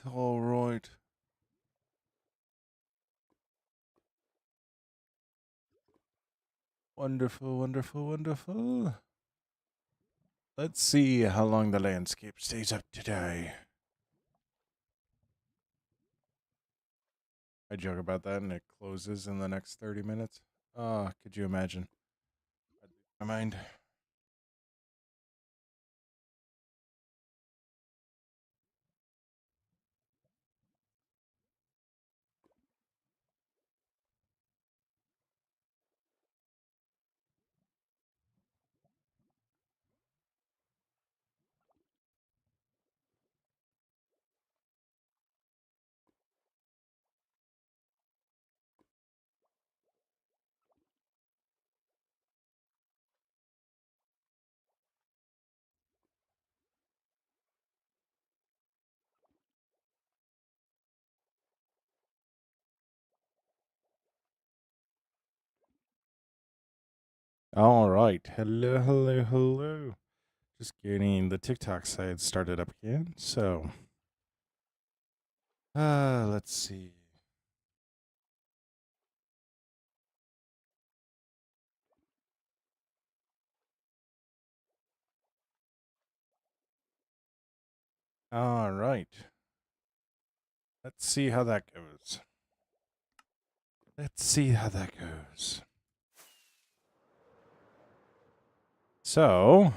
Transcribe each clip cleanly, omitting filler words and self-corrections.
all right. Wonderful, wonderful, wonderful. Let's see how long the landscape stays up today. I joke about that and it closes in the next 30 minutes. Ah, could you imagine? I'd lose my mind. All right. Hello, hello, hello. Just getting the TikTok side started up again. So, let's see. All right. Let's see how that goes. Let's see how that goes. So,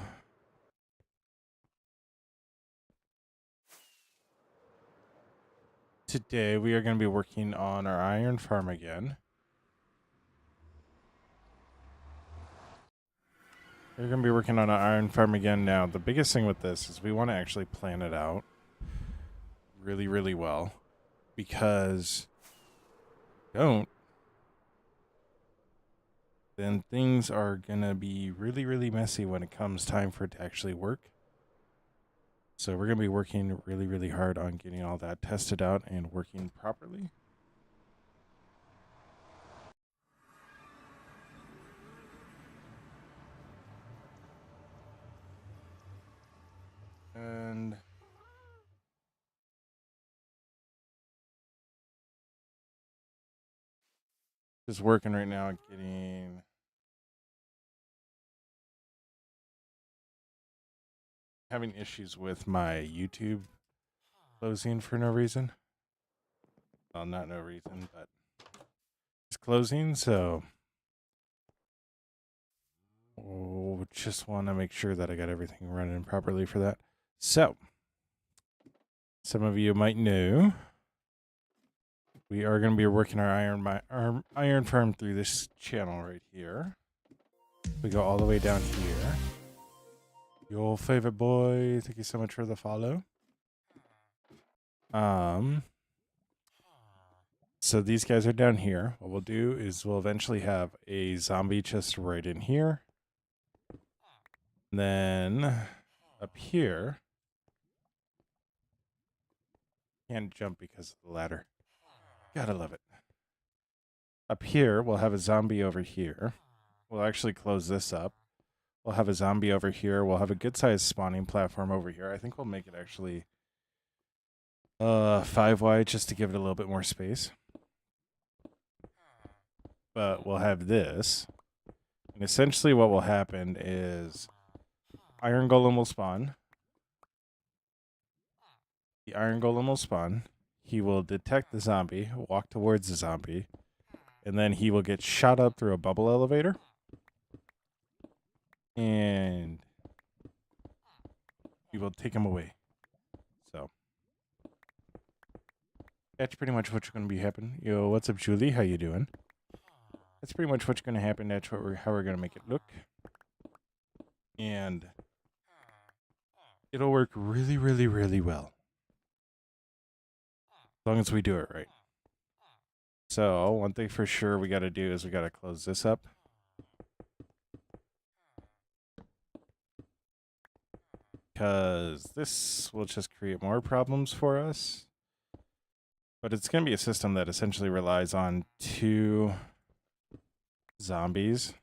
today we are going to be working on our iron farm again. We're going to be working on our iron farm again now. The biggest thing with this is we want to actually plan it out really, really well. Because don't, then things are going to be really, really messy when it comes time for it to actually work. So we're going to be working really, really hard on getting all that tested out and working properly. And just working right now, having issues with my YouTube closing for no reason. Well, not no reason, but it's closing, so just want to make sure that I got everything running properly for that. So, some of you might know we are going to be working our iron farm through this channel right here. We go all the way down here. Your favorite boy, thank you so much for the follow. So these guys are down here. What we'll do is we'll eventually have a zombie chest right in here. And then up here, can't jump because of the ladder. Gotta love it. Up here, we'll have a zombie over here. We'll actually close this up. We'll have a zombie over here. We'll have a good sized spawning platform over here. I think we'll make it actually 5 wide just to give it a little bit more space. But we'll have this. And essentially what will happen is iron golem will spawn. The iron golem will spawn. He will detect the zombie, walk towards the zombie, and then he will get shot up through a bubble elevator. And we will take him away. So that's pretty much what's going to be happening. Yo, what's up, Julie? How you doing? That's pretty much what's going to happen. That's how we're going to make it look. And it'll work really, really, really well. As long as we do it right. So one thing for sure we got to do is we got to close this up. Because this will just create more problems for us. But it's going to be a system that essentially relies on 2 zombies.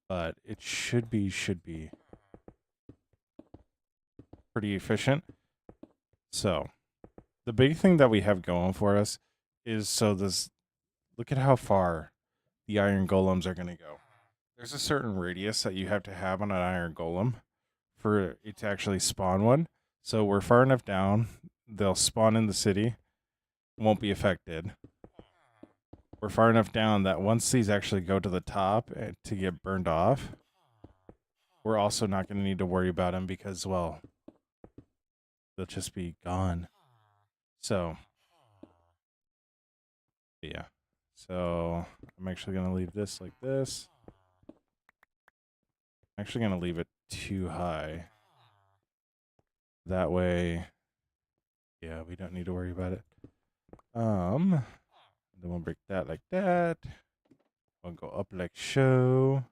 But it should be pretty efficient. So the big thing that we have going for us is look at how far the iron golems are going to go. There's a certain radius that you have to have on an iron golem for it to actually spawn one. So we're far enough down, they'll spawn in the city, won't be affected. We're far enough down that once these actually go to the top to get burned off, we're also not going to need to worry about them because, well, they'll just be gone. So, yeah. So I'm actually going to leave this like this. I'm actually going to leave it too high. That way, yeah, we don't need to worry about it. Then we'll break that like that. We'll go up like so.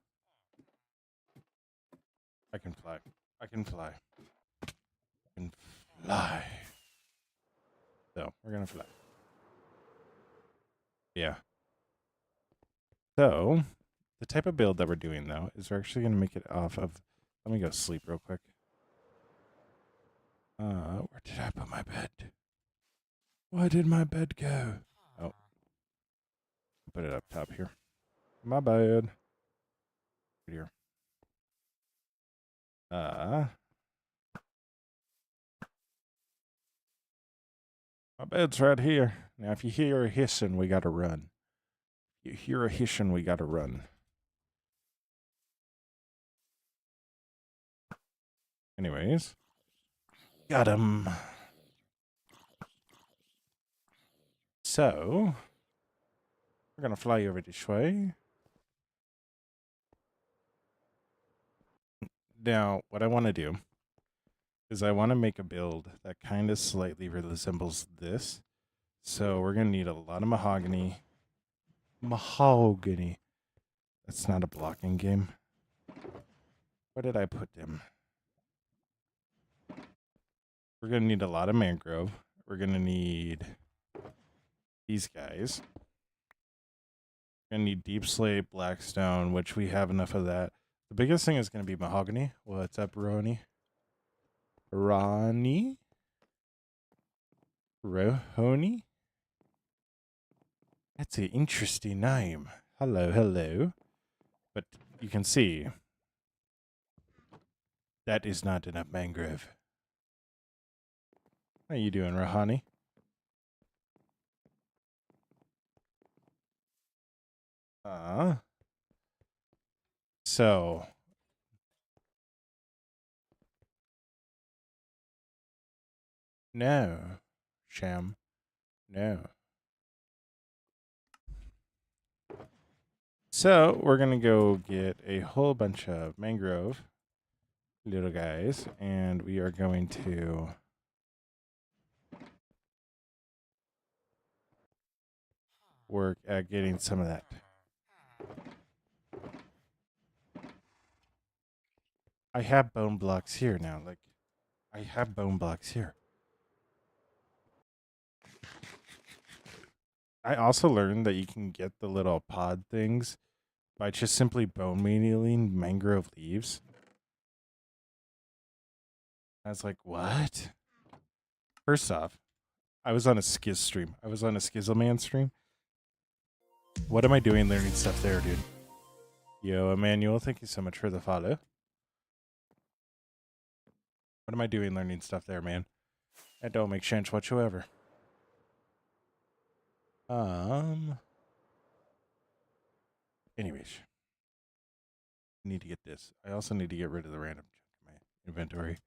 I can fly. I can fly. I can fly. So we're gonna fly. Yeah. So the type of build that we're doing though is we're actually gonna make it off of. Let me go sleep real quick. Where did I put my bed? Where did my bed go? Oh, put it up top here. My bed. Here. My bed's right here. Now, if you hear a hissing, we gotta run. You hear a hissing, we gotta run. Anyways, got him. So, we're gonna fly over this way. Now, what I want to do is I want to make a build that kind of slightly resembles this. So we're gonna need a lot of mahogany. Mahogany. That's not a blocking game. Where did I put them? We're gonna need a lot of mangrove. We're gonna need these guys. We're gonna need deep slate, blackstone, which we have enough of that. The biggest thing is gonna be mahogany. What's up, Ronnie? Ronnie? Rohoni? That's an interesting name. Hello, hello. But you can see that is not enough mangrove. How you doing, Rahani? So no, Sham, no. So we're gonna go get a whole bunch of mangrove little guys, and we are going to work at getting some of that. I have bone blocks here now. Like, I have bone blocks here. I also learned that you can get the little pod things by just simply bone mealing mangrove leaves. I was like, what? First off, I was on a Skiz stream. I was on a Skizzleman stream. What am I doing learning stuff there, dude? Yo, Emmanuel, thank you so much for the follow. What am I doing learning stuff there, man? That don't make sense whatsoever. Anyways. Need to get this. I also need to get rid of the random junk in my inventory.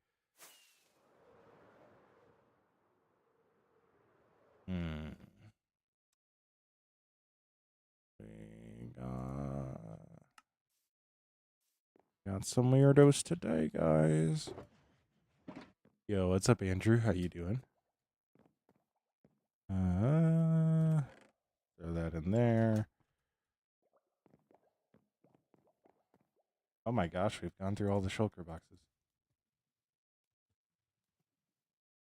We got some weirdos today, guys. Yo, what's up, Andrew? How you doing? Throw that in there. Oh my gosh, we've gone through all the shulker boxes.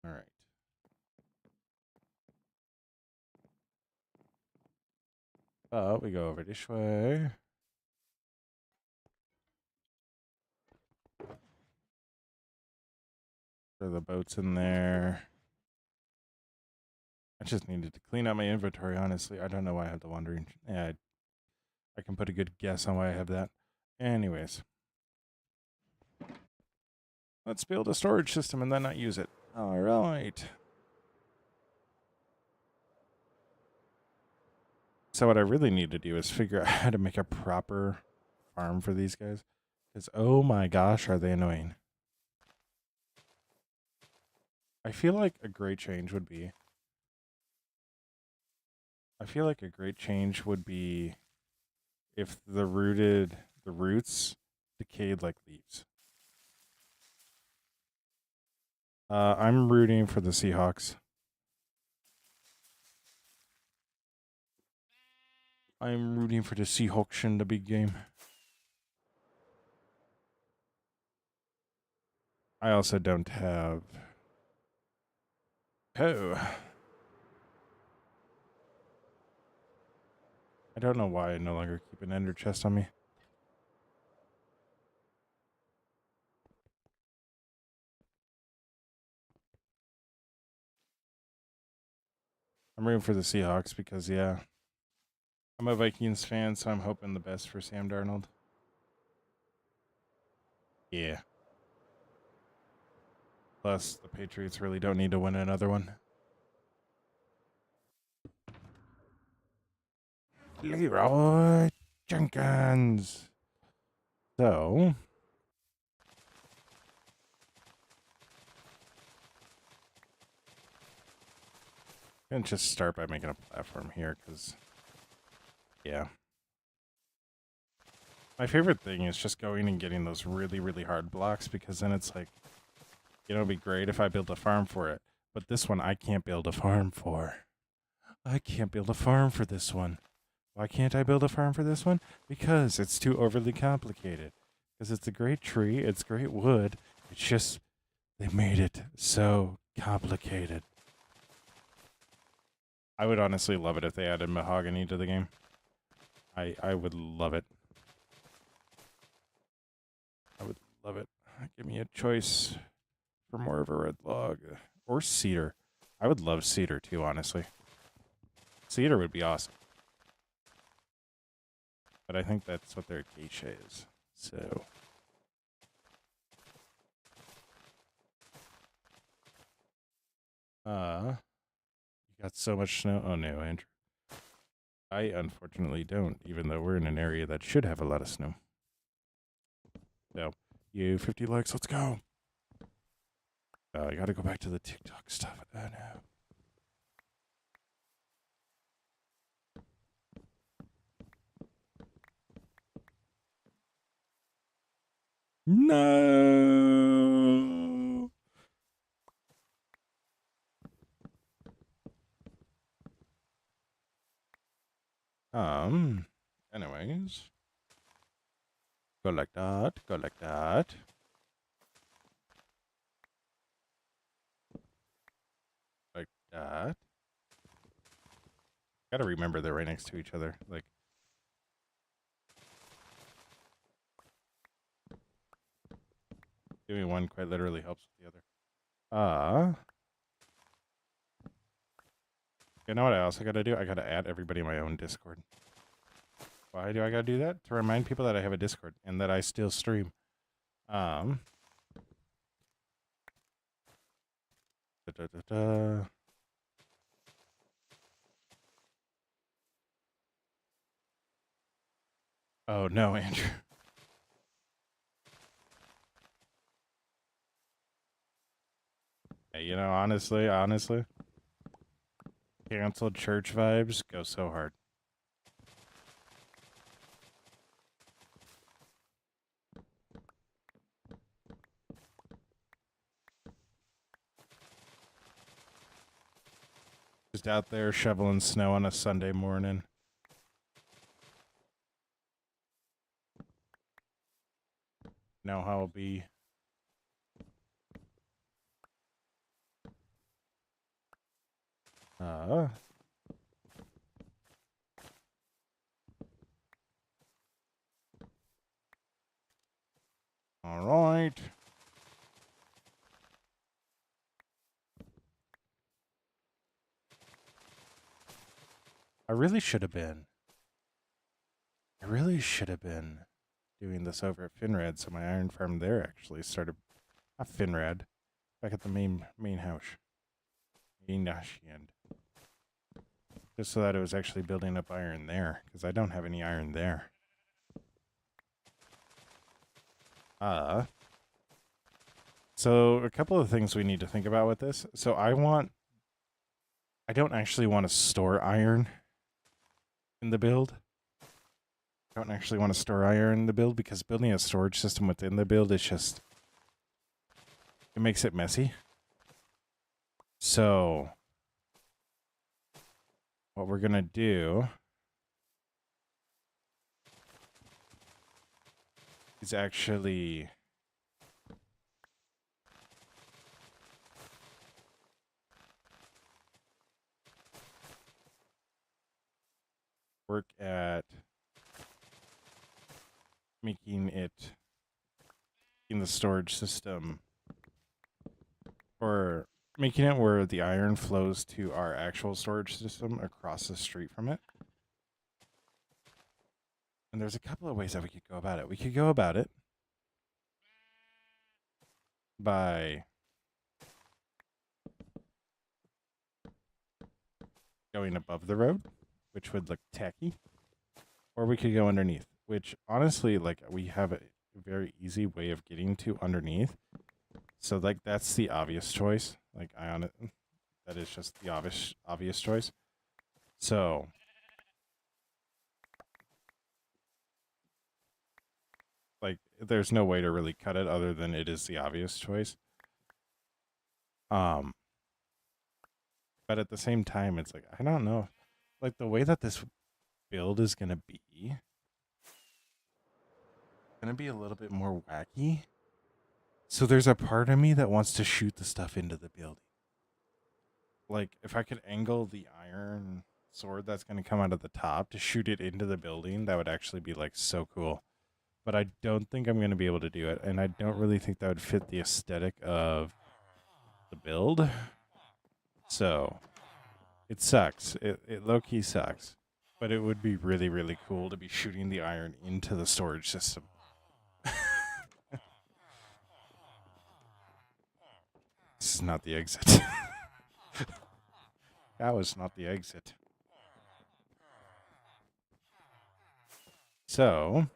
All right. Oh, we go over this way. Throw the boats in there. I just needed to clean out my inventory, honestly. I don't know why I have the wandering. Yeah, I can put a good guess on why I have that. Anyways. Let's build a storage system and then not use it. All right. So what I really need to do is figure out how to make a proper farm for these guys. Because, oh my gosh, are they annoying. I feel like a great change would be... if the roots decayed like leaves. I'm rooting for the Seahawks. I'm rooting for the Seahawks in the big game. I also don't have... Oh. I don't know why I no longer keep an ender chest on me. I'm rooting for the Seahawks because, yeah, I'm a Vikings fan, so I'm hoping the best for Sam Darnold. Yeah. Plus, the Patriots really don't need to win another one. Leroy Jenkins. So, I'm going to just start by making a platform here because, yeah. My favorite thing is just going and getting those really, really hard blocks because then it's like, you know, it'd be great if I built a farm for it. But this one, I can't build a farm for. I can't build a farm for this one. Why can't I build a farm for this one? Because it's too overly complicated. Because it's a great tree, it's great wood. It's just, they made it so complicated. I would honestly love it if they added mahogany to the game. I would love it. I would love it. Give me a choice for more of a red log. Or cedar. I would love cedar too, honestly. Cedar would be awesome. But I think that's what their acacia is. So. You got so much snow. Oh no, Andrew. I unfortunately don't, even though we're in an area that should have a lot of snow. So, you 50 likes, let's go. I gotta go back to the TikTok stuff. Oh no. No. Anyways. Go like that, go like that. Like that. Gotta remember they're right next to each other. Like, doing one quite literally helps with the other. You know what I also gotta do? I gotta add everybody in my own Discord. Why do I gotta do that? To remind people that I have a Discord and that I still stream. Da, da, da, da. Oh no, Andrew. Hey, you know, honestly, canceled church vibes go so hard. Just out there shoveling snow on a Sunday morning. Know how it'll be. All right. I really should have been. I really should have been doing this over at Finrad, so my iron farm there actually started. Not Finrad, back at the main house. Main end. Just so that it was actually building up iron there, because I don't have any iron there. So a couple of things we need to think about with this. So I don't actually want to store iron in the build. I don't actually want to store iron in the build because building a storage system within the build is just, it makes it messy. So what we're going to do is actually work at making it in the storage system, or making it where the iron flows to our actual storage system across the street from it. And there's a couple of ways that we could go about it. We could go about it by going above the road, which would look tacky, or we could go underneath, which honestly, like, we have a very easy way of getting to underneath. So like that's the obvious choice. Like that is just the obvious choice. So like there's no way to really cut it other than it is the obvious choice. But at the same time, it's like, I don't know, like the way that this build is gonna be a little bit more wacky. So there's a part of me that wants to shoot the stuff into the building. Like if I could angle the iron sword that's gonna come out of the top to shoot it into the building, that would actually be like so cool. But I don't think I'm gonna be able to do it, and I don't really think that would fit the aesthetic of the build. So it sucks. It low key sucks. But it would be really, really cool to be shooting the iron into the storage system. This is not the exit. That was not the exit. So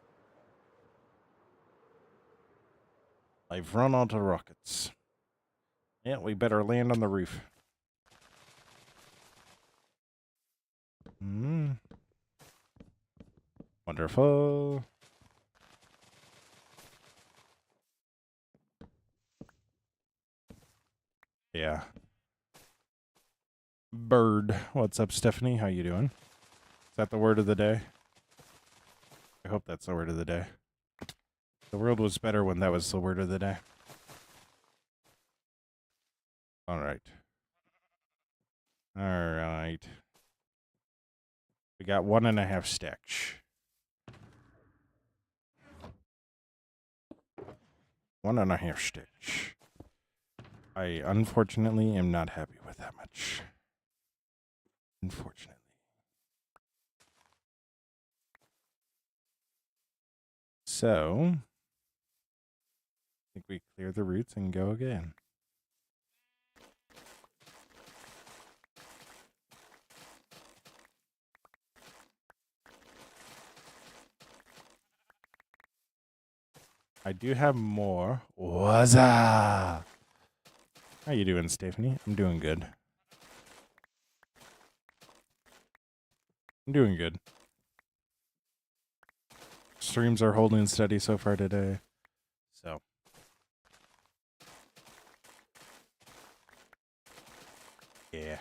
I've run out of rockets. Yeah, we better land on the roof. Wonderful. Yeah. Bird. What's up, Stephanie? How you doing? Is that the word of the day? I hope that's the word of the day. The world was better when that was the word of the day. All right. All right. We got 1.5 stacks. 1.5 stacks. I unfortunately am not happy with that much. Unfortunately. So, I think we clear the roots and go again. I do have more. What's up? How you doing, Stephanie? I'm doing good. I'm doing good. Streams are holding steady so far today. So. Yeah.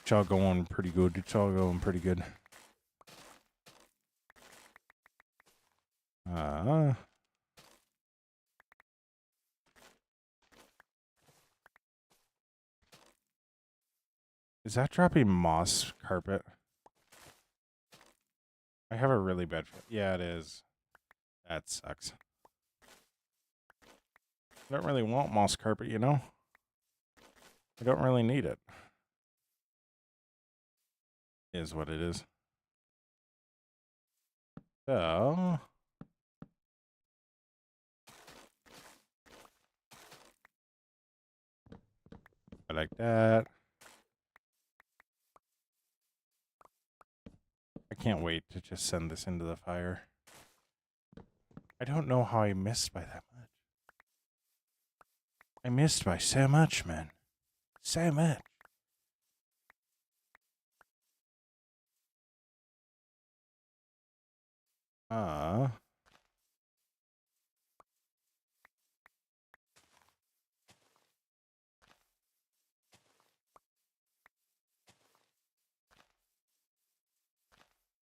It's all going pretty good. It's all going pretty good. Is that dropping moss carpet? I have a really bad... Yeah, it is. That sucks. I don't really want moss carpet, you know? I don't really need it. Is what it is. So I like that. I can't wait to just send this into the fire. I don't know how I missed by that much. I missed by so much, man. So much.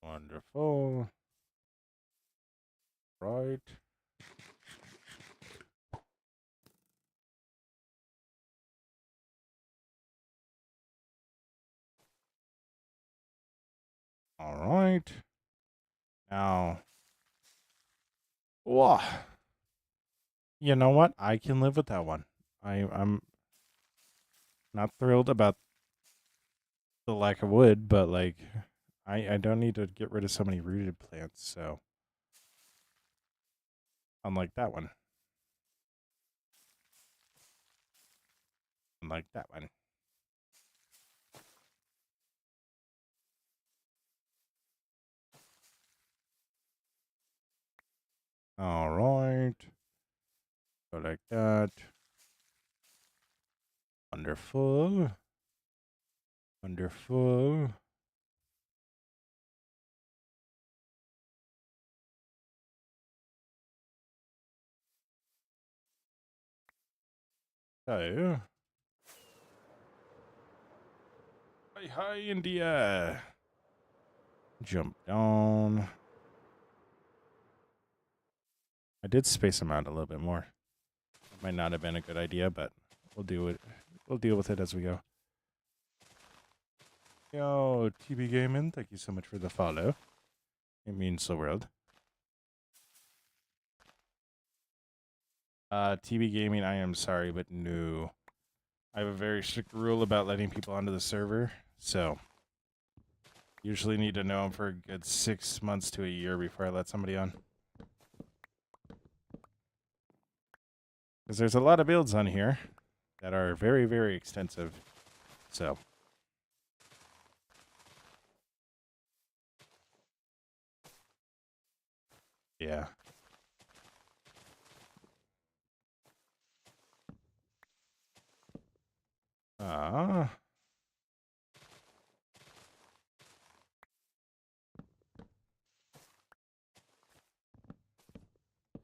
Wonderful. Right. All right. Now, whoa. You know what? I can live with that one. I'm not thrilled about the lack of wood, but like, I don't need to get rid of so many rooted plants. So, unlike that one. Unlike that one. All right. Go like that. Wonderful. Wonderful. So, hi in the air. Jump down. I did space them out a little bit more. It might not have been a good idea, but we'll do it. We'll deal with it as we go. Yo, TB Gaming, thank you so much for the follow. It means the world. TB Gaming, I am sorry, but no. I have a very strict rule about letting people onto the server, so usually need to know them for a good 6 months to a year before I let somebody on. Because there's a lot of builds on here that are very, very extensive. So, yeah.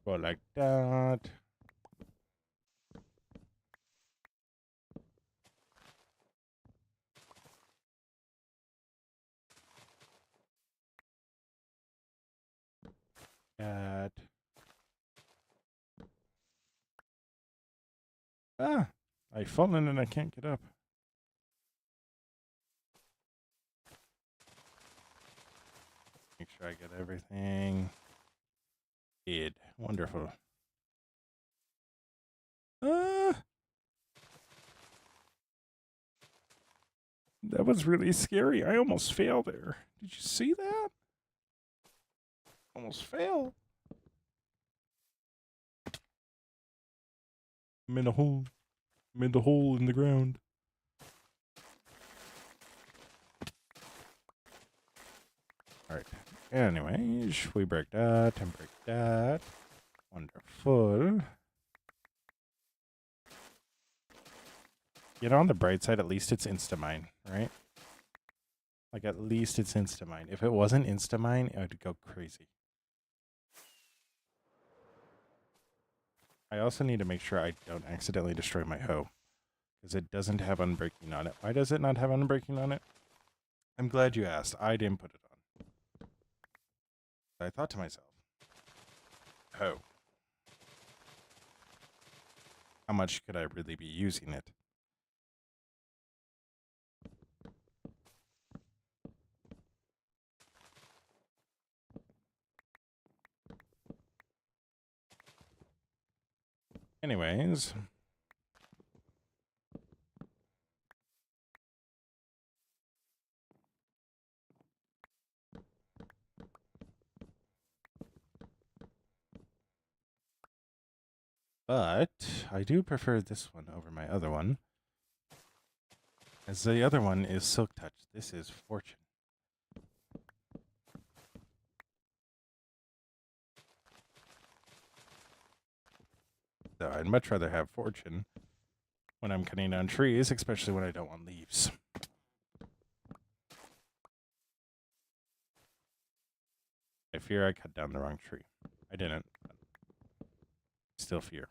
Go like that. That. I've fallen and I can't get up. Make sure I get everything. Did. Wonderful. That was really scary. I almost fell there. Did you see that? Almost fell. I'm in a hole. I'm in the hole in the ground. Alright. Anyways, we break that and break that. Wonderful. You know, on the bright side, at least it's Instamine, right? Like, at least it's Instamine. If it wasn't Instamine, I would go crazy. I also need to make sure I don't accidentally destroy my hoe. Because it doesn't have unbreaking on it. Why does it not have unbreaking on it? I'm glad you asked. I didn't put it on. I thought to myself, hoe. How much could I really be using it? Anyways. But I do prefer this one over my other one, as the other one is Silk Touch. This is Fortune. So I'd much rather have Fortune when I'm cutting down trees, especially when I don't want leaves. I fear I cut down the wrong tree. I didn't. Still fear.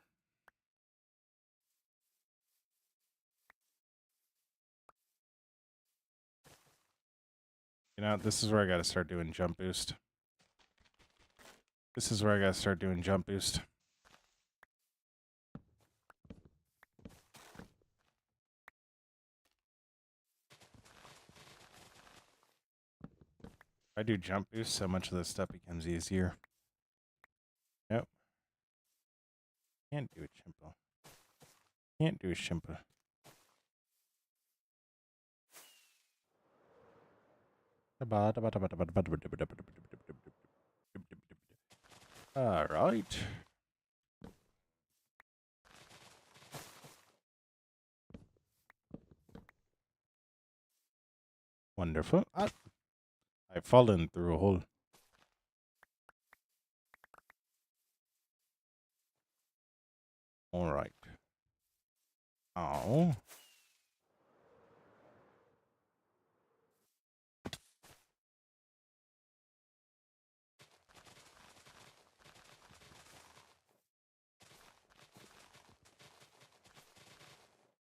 You know, this is where I gotta start doing jump boost. This is where I gotta start doing jump boost. If I do jump boost, so much of this stuff becomes easier. Nope. Can't do it simple. Can't do it simple. All right. Wonderful. I've fallen through a hole. All right. Oh.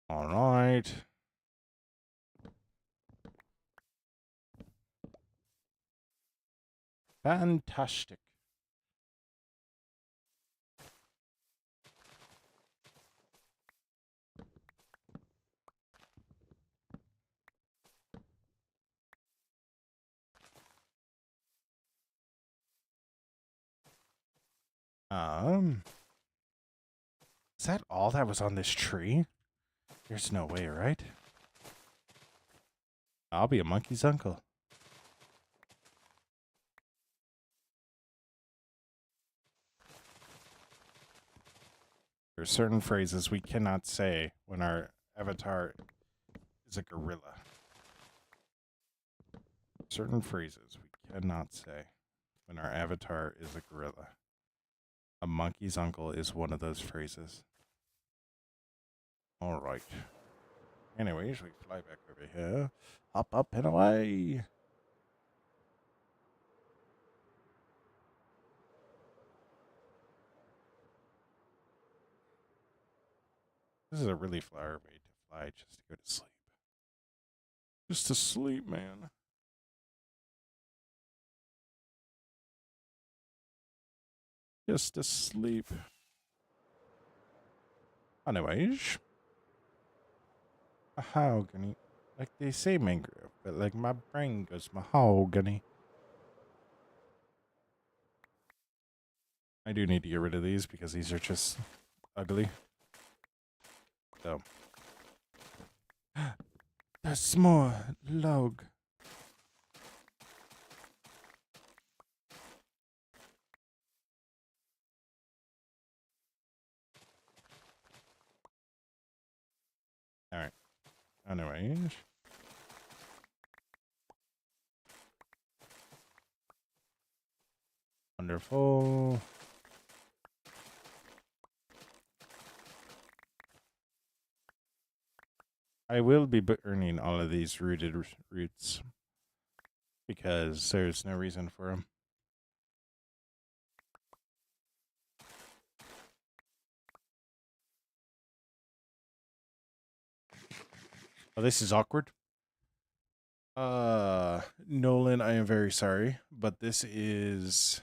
All right. Fantastic. Is that all that was on this tree? There's no way, right? I'll be a monkey's uncle. There are certain phrases we cannot say when our avatar is a gorilla. Certain phrases we cannot say when our avatar is a gorilla. A monkey's uncle is one of those phrases. All right. Anyways, we fly back over here. Hop up and away. This is a really flower way to fly just to go to sleep. Just to sleep, man. Just to sleep. Anyways. Mahogany. Like they say mangrove, but like my brain goes mahogany. I do need to get rid of these because these are just ugly. So. There's more log. Alright. Anyways. Wonderful. I will be earning all of these rooted roots because there's no reason for them. Oh, this is awkward. Nolan, I am very sorry, but this is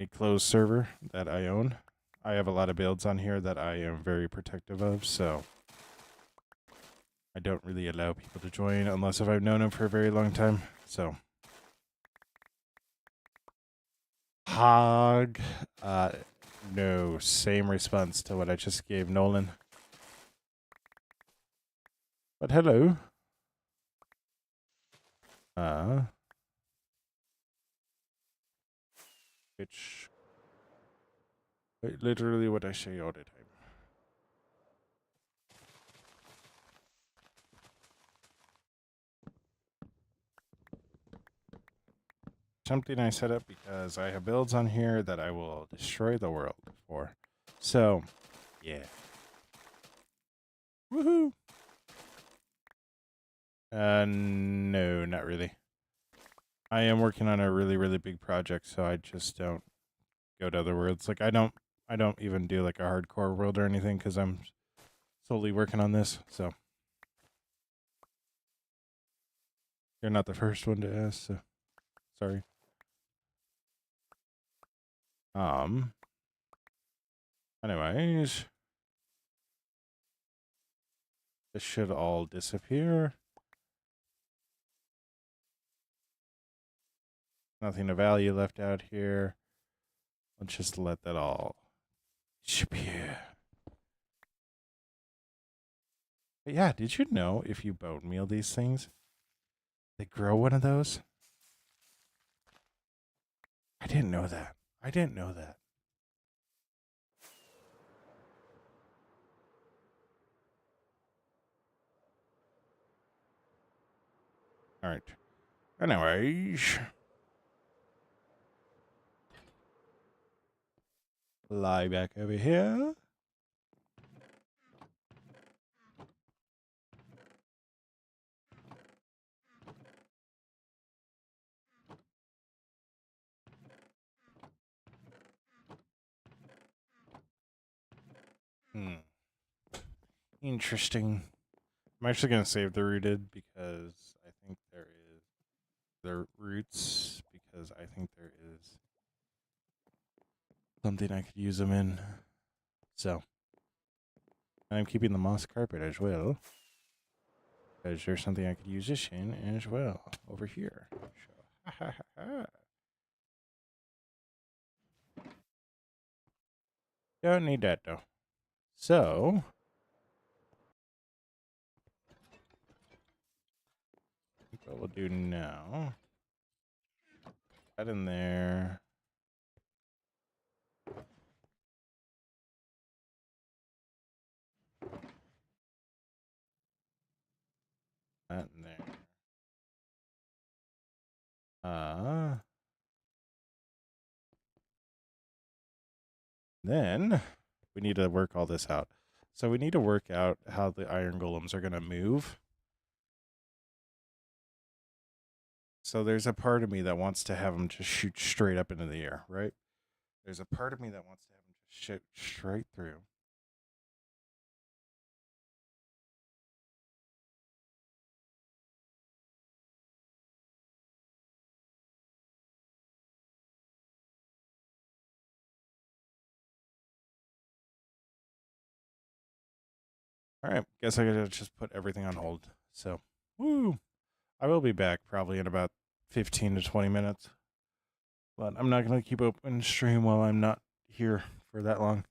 a closed server that I own. I have a lot of builds on here that I am very protective of, so I don't really allow people to join unless if I've known them for a very long time. So Hog, no, same response to what I just gave Nolan. But hello. Which Literally what I say all the time. Something I set up because I have builds on here that I will destroy the world for. So, yeah. Woohoo! No, not really. I am working on a really, really big project, so I just don't go to other worlds. Like I don't even do like a hardcore world or anything because I'm solely working on this. So you're not the first one to ask. So sorry. Anyways, this should all disappear. Nothing of value left out here. Let's just let that all disappear. But yeah, did you know if you bone meal these things, they grow one of those? I didn't know that. I didn't know that. All right. Anyways. Fly back over here. Interesting. I'm actually going to save the rooted because I think there is the roots because I think there is something I could use them in. So, and I'm keeping the moss carpet as well because there's something I could use this in as well over here. So, don't need that though. So, what we'll do now, that in there. That in there. Then we need to work all this out. So we need to work out how the iron golems are going to move. So there's a part of me that wants to have them just shoot straight up into the air, right? There's a part of me that wants to have them just shoot straight through. All right, guess I gotta just put everything on hold. So, woo! I will be back probably in about 15 to 20 minutes. But I'm not gonna keep open stream while I'm not here for that long.